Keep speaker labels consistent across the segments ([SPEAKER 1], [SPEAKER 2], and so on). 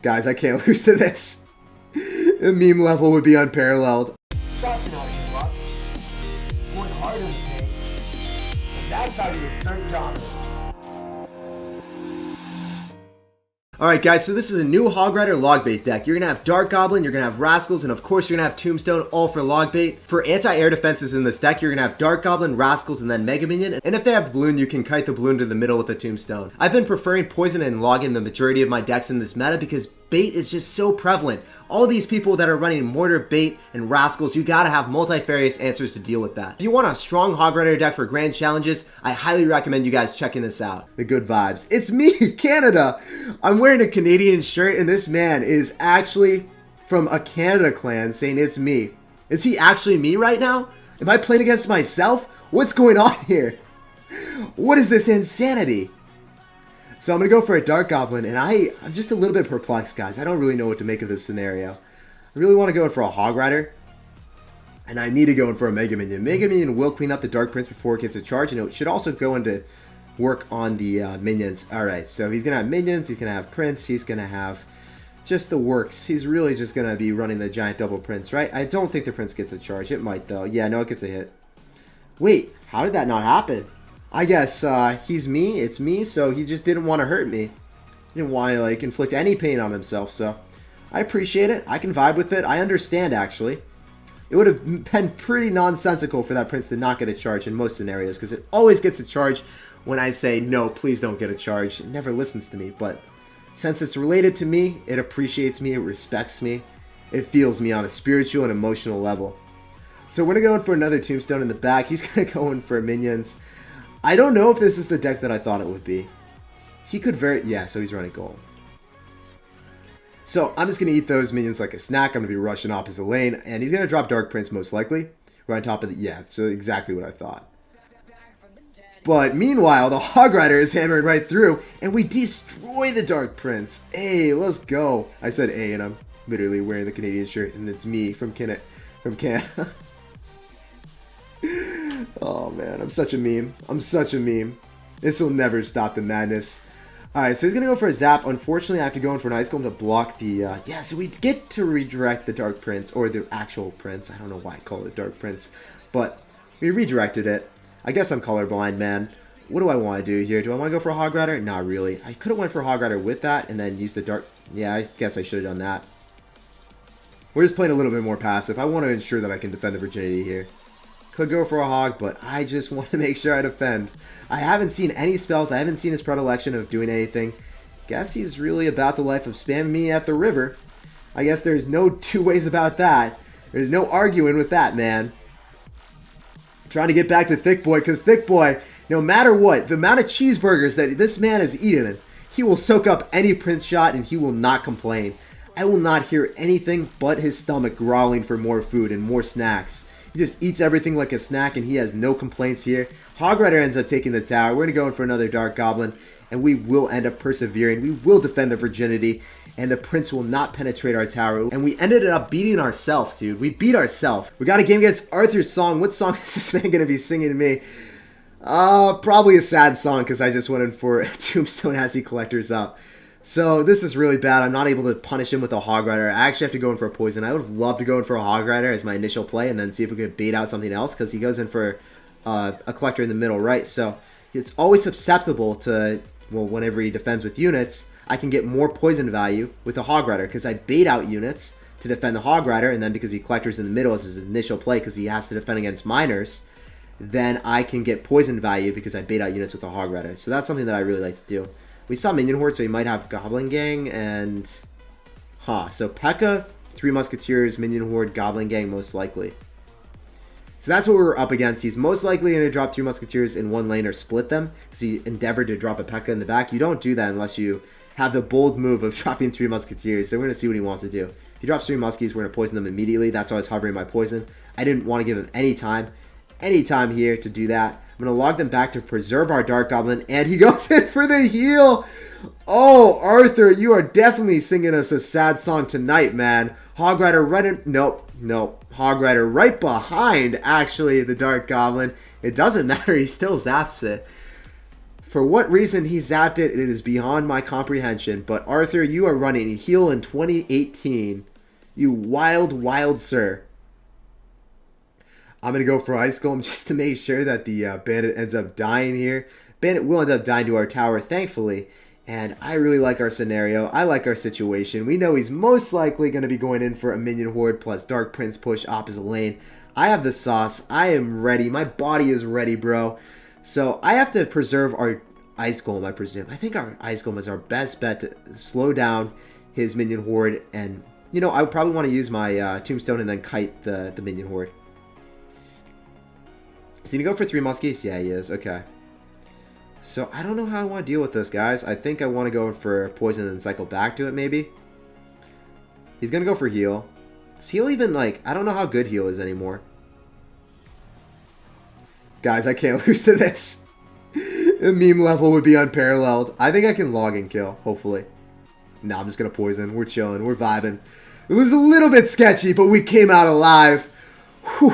[SPEAKER 1] Guys, I can't lose to this. The meme level would be unparalleled.
[SPEAKER 2] Sussing how you luck. Going harder than me. And that's how you assert dominance.
[SPEAKER 1] Alright guys, so this is a new Hog Rider Logbait deck. You're going to have Dark Goblin, you're going to have Rascals, and of course you're going to have Tombstone, all for Logbait. For anti-air defenses in this deck, you're going to have Dark Goblin, Rascals, and then Mega Minion. And if they have Balloon, you can kite the Balloon to the middle with the Tombstone. I've been preferring Poison and Log in the majority of my decks in this meta because bait is just so prevalent. All these people that are running Mortar, Bait, and Rascals, you gotta have multifarious answers to deal with that. If you want a strong Hog Rider deck for grand challenges, I highly recommend you guys checking this out. The good vibes. It's me, Canada! I'm wearing a Canadian shirt, and this man is actually from a Canada clan saying it's me. Is he actually me right now? Am I playing against myself? What's going on here? What is this insanity? So I'm going to go for a Dark Goblin, and I'm just a little bit perplexed, guys. I don't really know what to make of this scenario. I really want to go in for a Hog Rider, and I need to go in for a Mega Minion. Mega Minion will clean up the Dark Prince before it gets a charge, and it should also go into work on the minions. Alright, so he's going to have minions, he's going to have Prince, he's going to have just the works. He's really just going to be running the giant double Prince, right? I don't think the Prince gets a charge. It might, though. Yeah, no, it gets a hit. Wait, how did that not happen? I guess he's me, it's me, so he just didn't want to hurt me. He didn't want to, like, inflict any pain on himself, so I appreciate it. I can vibe with it. I understand, actually. It would have been pretty nonsensical for that Prince to not get a charge in most scenarios, because it always gets a charge when I say, no, please don't get a charge. It never listens to me, but since it's related to me, it appreciates me, it respects me, it feels me on a spiritual and emotional level. So we're going to go in for another Tombstone in the back. He's going to go in for minions. I don't know if this is the deck that I thought it would be. He could yeah, so he's running gold. So I'm just going to eat those minions like a snack. I'm going to be rushing opposite lane, and he's going to drop Dark Prince most likely. Right on top of the, yeah, so exactly what I thought. But meanwhile, the Hog Rider is hammering right through, and we destroy the Dark Prince. Hey, let's go. I said A, and I'm literally wearing the Canadian shirt, and it's me from Canada. Oh man, I'm such a meme. I'm such a meme. This will never stop the madness. Alright, so he's going to go for a zap. Unfortunately, I have to go in for an Ice Golem to block the... yeah, so we get to redirect the Dark Prince, or the actual Prince. I don't know why I call it Dark Prince, but we redirected it. I guess I'm colorblind, man. What do I want to do here? Do I want to go for a Hog Rider? Not really. I could have went for a Hog Rider with that, and then use the Dark... Yeah, I guess I should have done that. We're just playing a little bit more passive. I want to ensure that I can defend the virginity here. Could go for a hog, but I just want to make sure I defend. I haven't seen any spells. I haven't seen his predilection of doing anything. Guess he's really about the life of spamming me at the river. I guess there's no two ways about that. There's no arguing with that, man. I'm trying to get back to Thick Boy, because Thick Boy, no matter what, the amount of cheeseburgers that this man is eating, he will soak up any Prince shot and he will not complain. I will not hear anything but his stomach growling for more food and more snacks. He just eats everything like a snack, and he has no complaints here. Hog Rider ends up taking the tower. We're going to go in for another Dark Goblin, and we will end up persevering. We will defend the virginity, and the Prince will not penetrate our tower. And we ended up beating ourselves, dude. We beat ourselves. We got a game against Arthur's song. What song is this man going to be singing to me? Probably a sad song, because I just went in for Tombstone as he collectors up. So this is really bad. I'm not able to punish him with a Hog Rider. I actually have to go in for a poison. I would have loved to go in for a Hog Rider as my initial play and then see if we could bait out something else, because he goes in for a collector in the middle, right? So it's always susceptible to, well, whenever he defends with units, I can get more poison value with a Hog Rider, because I bait out units to defend the Hog Rider, and then because he collectors in the middle as his initial play because he has to defend against miners, then I can get poison value because I bait out units with the Hog Rider. So that's something that I really like to do. We saw Minion Horde, so he might have Goblin Gang and... So Pekka, 3 Musketeers, Minion Horde, Goblin Gang most likely. So that's what we're up against. He's most likely going to drop 3 Musketeers in one lane or split them, because he endeavored to drop a Pekka in the back. You don't do that unless you have the bold move of dropping 3 Musketeers, so we're going to see what he wants to do. He drops 3 Muskies, we're going to poison them immediately. That's why I was hovering my poison. I didn't want to give him any time here to do that. I'm going to log them back to preserve our Dark Goblin, and he goes in for the heal. Oh, Arthur, you are definitely singing us a sad song tonight, man. Hog Rider right in... Nope. Hog Rider right behind, actually, the Dark Goblin. It doesn't matter. He still zaps it. For what reason he zapped it, it is beyond my comprehension. But Arthur, you are running a heal in 2018. You wild, wild sir. I'm going to go for Ice Golem just to make sure that the Bandit ends up dying here. Bandit will end up dying to our tower, thankfully. And I really like our scenario. I like our situation. We know he's most likely going to be going in for a minion horde plus Dark Prince push opposite lane. I have the sauce. I am ready. My body is ready, bro. So I have to preserve our Ice Golem, I presume. I think our Ice Golem is our best bet to slow down his minion horde. And, you know, I would probably want to use my tombstone and then kite the minion horde. Is he going to go for 3 muskies? Yeah, he is. Okay. So, I don't know how I want to deal with this, guys. I think I want to go for poison and cycle back to it, maybe. He's going to go for heal. Is heal even, like... I don't know how good heal is anymore. Guys, I can't lose to this. The meme level would be unparalleled. I think I can log and kill, hopefully. No, I'm just going to poison. We're chilling. We're vibing. It was a little bit sketchy, but we came out alive. Whew.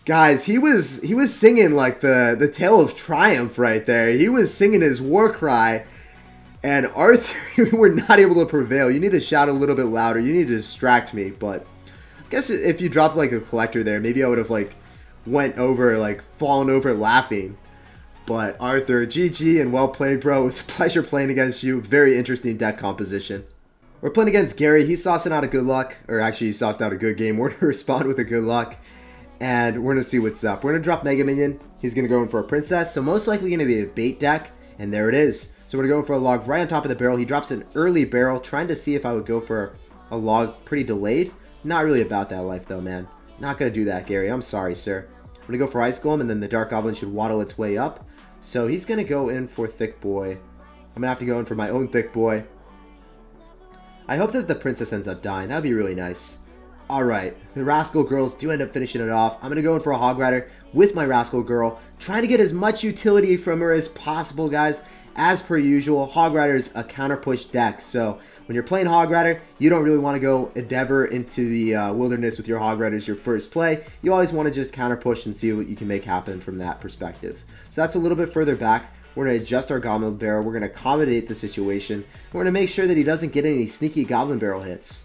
[SPEAKER 1] Guys, he was singing like the tale of triumph right there. He was singing his war cry, and Arthur, we were not able to prevail. You need to shout a little bit louder. You need to distract me, but I guess if you dropped like a collector there, maybe I would have like went over, like fallen over laughing. But Arthur, GG and well played, bro. It was a pleasure playing against you. Very interesting deck composition. We're playing against Gary. He's saucing out a good luck, or actually he sauced out a good game. We're going to respond with a good luck. And we're going to see what's up. We're going to drop Mega Minion. He's going to go in for a Princess. So most likely going to be a bait deck. And there it is. So we're going to go in for a log right on top of the barrel. He drops an early barrel. Trying to see if I would go for a log pretty delayed. Not really about that life though, man. Not going to do that, Gary. I'm sorry, sir. I'm going to go for Ice Golem. And then the Dark Goblin should waddle its way up. So he's going to go in for Thick Boy. I'm going to have to go in for my own Thick Boy. I hope that the Princess ends up dying. That would be really nice. Alright, the Rascal Girls do end up finishing it off. I'm going to go in for a Hog Rider with my Rascal Girl. Trying to get as much utility from her as possible, guys. As per usual, Hog Rider is a counter push deck. So, when you're playing Hog Rider, you don't really want to go endeavor into the wilderness with your Hog Rider as your first play. You always want to just counter push and see what you can make happen from that perspective. So that's a little bit further back. We're going to adjust our Goblin Barrel. We're going to accommodate the situation. We're going to make sure that he doesn't get any sneaky Goblin Barrel hits.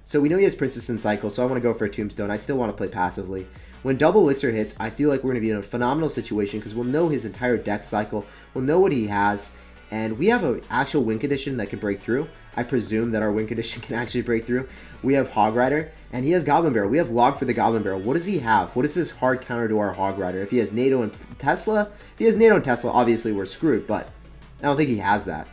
[SPEAKER 1] So we know he has Princess and Cycle, so I want to go for a Tombstone. I still want to play passively. When double elixir hits, I feel like we're going to be in a phenomenal situation because we'll know his entire deck cycle. We'll know what he has, and we have an actual win condition that can break through. I presume that our win condition can actually break through. We have Hog Rider, and he has Goblin Barrel. We have Log for the Goblin Barrel. What does he have? What is his hard counter to our Hog Rider? If he has NATO and Tesla? If he has NATO and Tesla, obviously we're screwed, but I don't think he has that.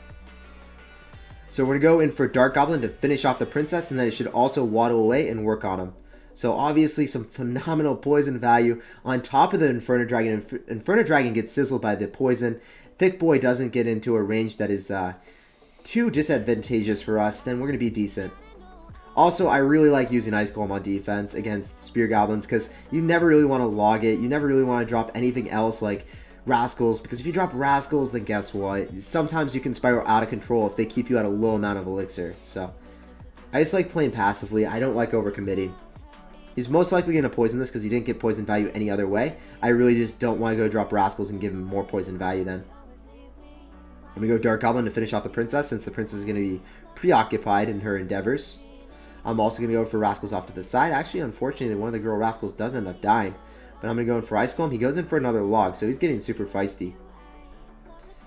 [SPEAKER 1] So we're going to go in for Dark Goblin to finish off the Princess, and then it should also waddle away and work on him. So obviously some phenomenal poison value on top of the Inferno Dragon. Inferno Dragon gets sizzled by the poison. Thick Boy doesn't get into a range that is too disadvantageous for us. Then we're going to be decent. Also, I really like using Ice Golem on defense against Spear Goblins because you never really want to log it. You never really want to drop anything else like Rascals, because if you drop Rascals, then guess what? Sometimes you can spiral out of control if they keep you at a low amount of elixir. So, I just like playing passively. I don't like overcommitting. He's most likely going to poison this because he didn't get poison value any other way. I really just don't want to go drop Rascals and give him more poison value then. I'm going to go Dark Goblin to finish off the Princess since the Princess is going to be preoccupied in her endeavors. I'm also going to go for Rascals off to the side. Actually, unfortunately, one of the girl Rascals does end up dying. But I'm going to go in for Ice Golem. He goes in for another log, so he's getting super feisty.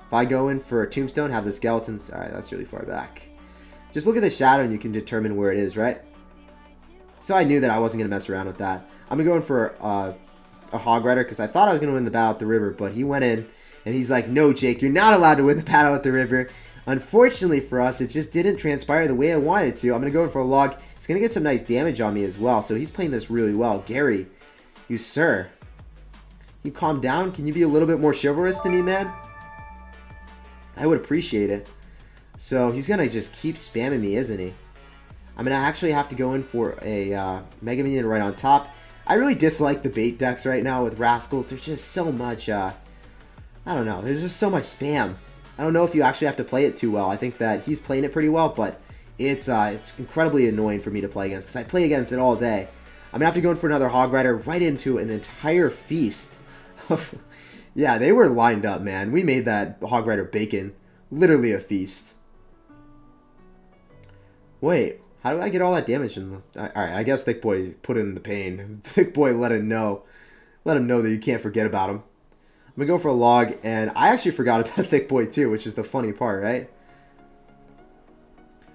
[SPEAKER 1] If I go in for a Tombstone, have the Skeletons... Alright, that's really far back. Just look at the shadow and you can determine where it is, right? So I knew that I wasn't going to mess around with that. I'm going to go in for a Hog Rider because I thought I was going to win the battle at the river, but he went in and he's like, no, Jake, you're not allowed to win the battle at the river. Unfortunately for us, it just didn't transpire the way I wanted it to. I'm going to go in for a log. He's going to get some nice damage on me as well, so he's playing this really well. Gary... You sir, can you calm down? Can you be a little bit more chivalrous to me, man? I would appreciate it. So he's gonna just keep spamming me, isn't he? I'm gonna actually have to go in for a Mega Minion right on top. I really dislike the bait decks right now with Rascals. There's just so much, I don't know. There's just so much spam. I don't know if you actually have to play it too well. I think that he's playing it pretty well, but it's incredibly annoying for me to play against because I play against it all day. I'm going to have to go in for another Hog Rider right into an entire feast of Yeah, they were lined up, man. We made that Hog Rider bacon literally a feast. Wait, how did I get all that damage in the... Alright, I guess Thick Boy put in the pain. Thick Boy let him know. Let him know that you can't forget about him. I'm going to go for a log, and I actually forgot about Thick Boy too, which is the funny part, right?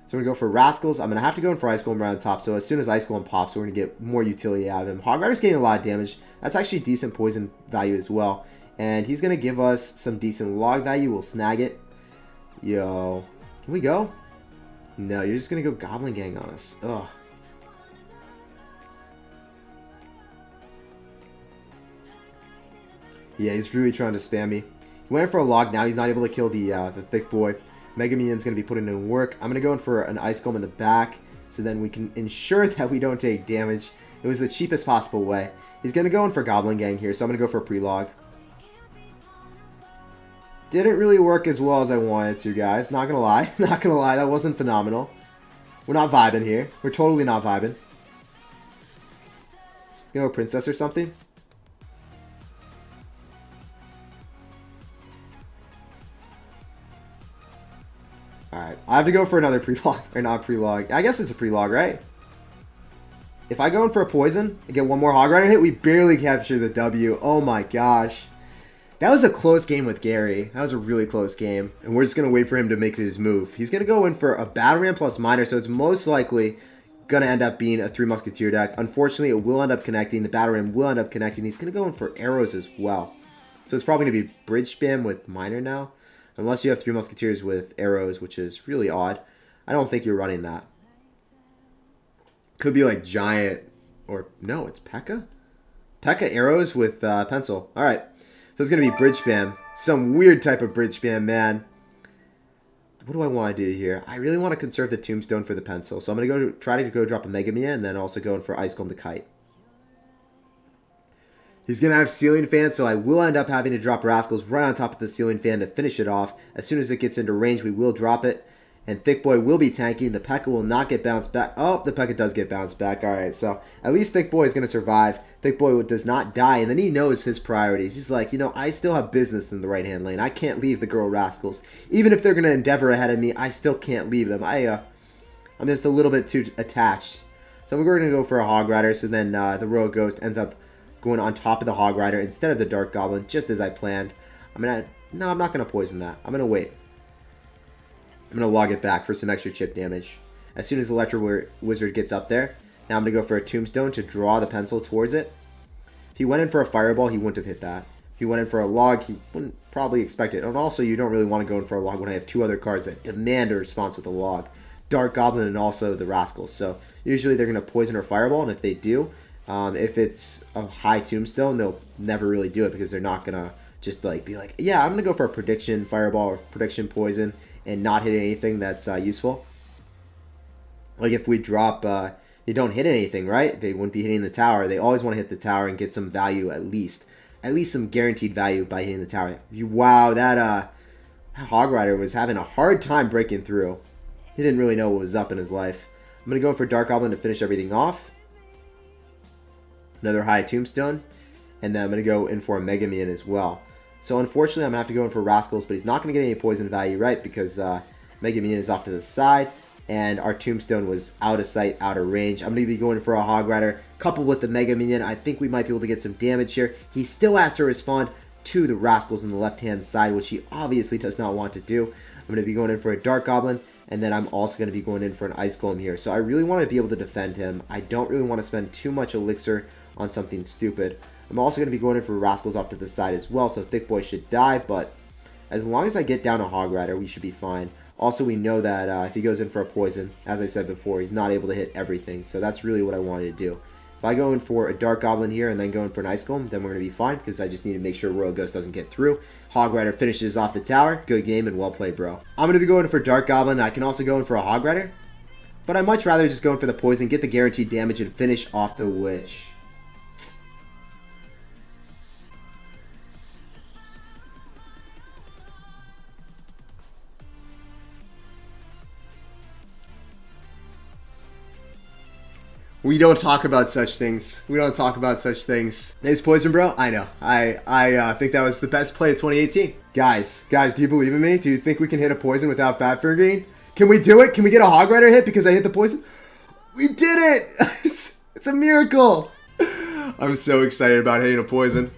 [SPEAKER 1] So we're going to go for Rascals. I'm going to have to go in for Ice Golem around the top, so as soon as Ice Golem pops, we're going to get more utility out of him. Hog Rider's getting a lot of damage. That's actually decent poison value as well. And he's going to give us some decent log value. We'll snag it. Yo. Can we go? No, you're just going to go Goblin Gang on us. Ugh. Yeah, he's really trying to spam me. He went in for a log. Now he's not able to kill the Thick Boy. Mega Minion's going to be putting in work. I'm going to go in for an Ice Golem in the back so then we can ensure that we don't take damage. It was the cheapest possible way. He's going to go in for Goblin Gang here, so I'm going to go for a pre-log. Didn't really work as well as I wanted to, guys. Not going to lie. Not going to lie. That wasn't phenomenal. We're not vibing here. We're totally not vibing. Let's go Princess or something. Alright, I have to go for another pre-log, or not pre-log. I guess it's a pre-log, right? If I go in for a poison and get one more Hog Rider hit, we barely capture the W. Oh my gosh. That was a close game with Gary. That was a really close game. And we're just going to wait for him to make his move. He's going to go in for a Battle Ram plus Miner, so it's most likely going to end up being a 3 Musketeer deck. Unfortunately, it will end up connecting. The Battle Ram will end up connecting. He's going to go in for arrows as well. So it's probably going to be Bridge Spam with Miner now. Unless you have 3 Musketeers with arrows, which is really odd. I don't think you're running that. Could be like Giant, or no, it's Pekka? Pekka arrows with pencil. Alright, so it's going to be Bridge Spam. Some weird type of Bridge Spam, man. What do I want to do here? I really want to conserve the Tombstone for the pencil. So I'm going to try to go drop a Mega Minion, and then also go in for Ice Golem to Kite. He's going to have Ceiling Fan, so I will end up having to drop Rascals right on top of the Ceiling Fan to finish it off. As soon as it gets into range, we will drop it. And Thick Boy will be tanking. The Pekka will not get bounced back. Oh, the Pekka does get bounced back. Alright, so at least Thick Boy is going to survive. Thick Boy does not die, and then he knows his priorities. He's like, you know, I still have business in the right-hand lane. I can't leave the girl Rascals. Even if they're going to endeavor ahead of me, I still can't leave them. I'm just a little bit too attached. So we're going to go for a Hog Rider, so then the Royal Ghost ends up going on top of the Hog Rider instead of the Dark Goblin, just as I planned. No, I'm not going to poison that. I'm going to wait. I'm going to log it back for some extra chip damage. As soon as the Electro Wizard gets up there, now I'm going to go for a Tombstone to draw the pencil towards it. If he went in for a Fireball, he wouldn't have hit that. If he went in for a log, he wouldn't probably expect it. And also, you don't really want to go in for a log when I have 2 other cards that demand a response with a log. Dark Goblin and also the Rascals. So usually they're going to poison or Fireball, and if they do, if it's a high Tombstone, they'll never really do it because they're not going to just like be like, yeah, I'm going to go for a Prediction Fireball or Prediction Poison and not hit anything that's useful. Like if we drop, they don't hit anything, right? They wouldn't be hitting the tower. They always want to hit the tower and get some value at least some guaranteed value by hitting the tower. Wow, that Hog Rider was having a hard time breaking through. He didn't really know what was up in his life. I'm going to go for Dark Goblin to finish everything off. Another high Tombstone. And then I'm going to go in for a Mega Minion as well. So unfortunately, I'm going to have to go in for Rascals, but he's not going to get any poison value, right? Because Mega Minion is off to the side, and our Tombstone was out of sight, out of range. I'm going to be going for a Hog Rider, coupled with the Mega Minion. I think we might be able to get some damage here. He still has to respond to the Rascals on the left-hand side, which he obviously does not want to do. I'm going to be going in for a Dark Goblin, and then I'm also going to be going in for an Ice Golem here. So I really want to be able to defend him. I don't really want to spend too much elixir on something stupid. I'm also going to be going in for Rascals off to the side as well, so Thick Boy should die, but as long as I get down a Hog Rider, we should be fine. Also, we know that if he goes in for a poison, as I said before, he's not able to hit everything, so that's really what I wanted to do. If I go in for a Dark Goblin here and then go in for an Ice Golem, then we're going to be fine, because I just need to make sure Royal Ghost doesn't get through. Hog Rider finishes off the tower. Good game and well played, bro. I'm going to be going for Dark Goblin. I can also go in for a Hog Rider, but I'd much rather just go in for the poison, get the guaranteed damage, and finish off the Witch. We don't talk about such things. We don't talk about such things. Nice poison, bro. I know. I think that was the best play of 2018. Guys, do you believe in me? Do you think we can hit a poison without Fat Gain? Can we do it? Can we get a Hog Rider hit because I hit the poison? We did it! It's a miracle. I'm so excited about hitting a poison.